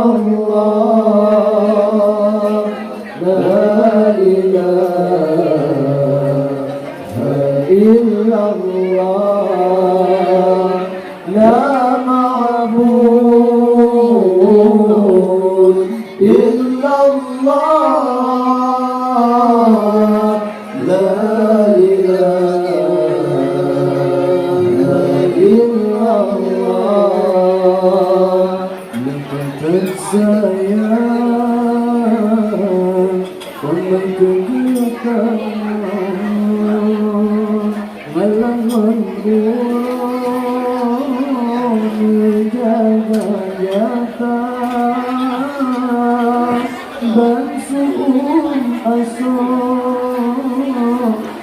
illallah, la ilaha illallah, la ma'bud illallah, la ilaha illallah. Lepas sayang kau menggerakkan malam membuat menjaga nyata bansuun asok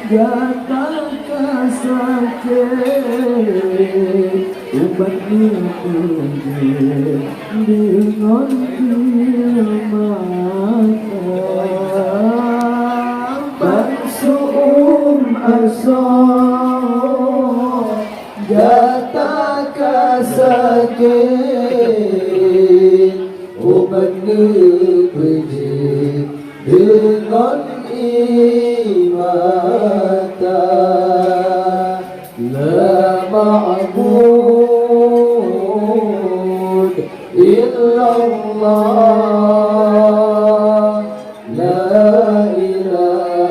jata kasakit ubat itu dengan firman bansuun asok jata kasakit ubat itu dengan imata la ma'bud illallah, la ilaha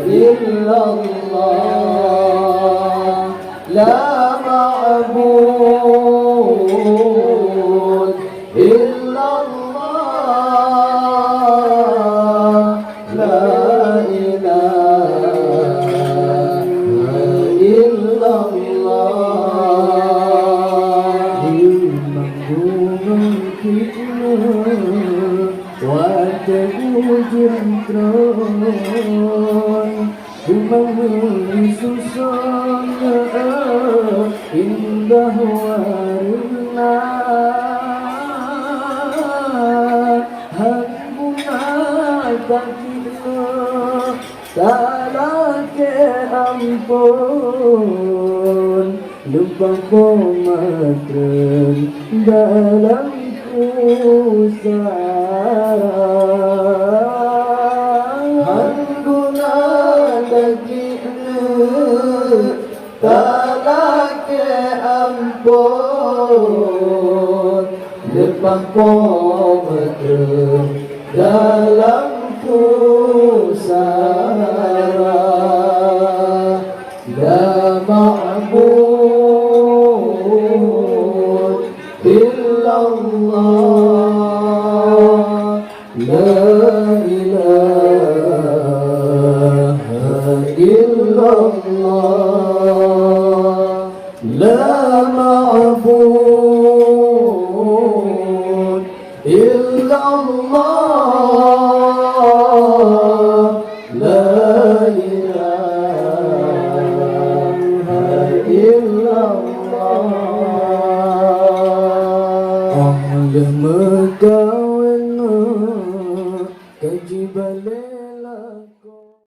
illallah, la ma'bud illallah, la ilaha illallah. Menggunung kita wajah jentron memahami susahnya indah warna hanggungan tak kita salah ke ampun lupa komatren dalam kusara hanggungan tak kita salah ke ampun lupa komatren dalam kusara la ma'bud illallah, la ilaha illallah, la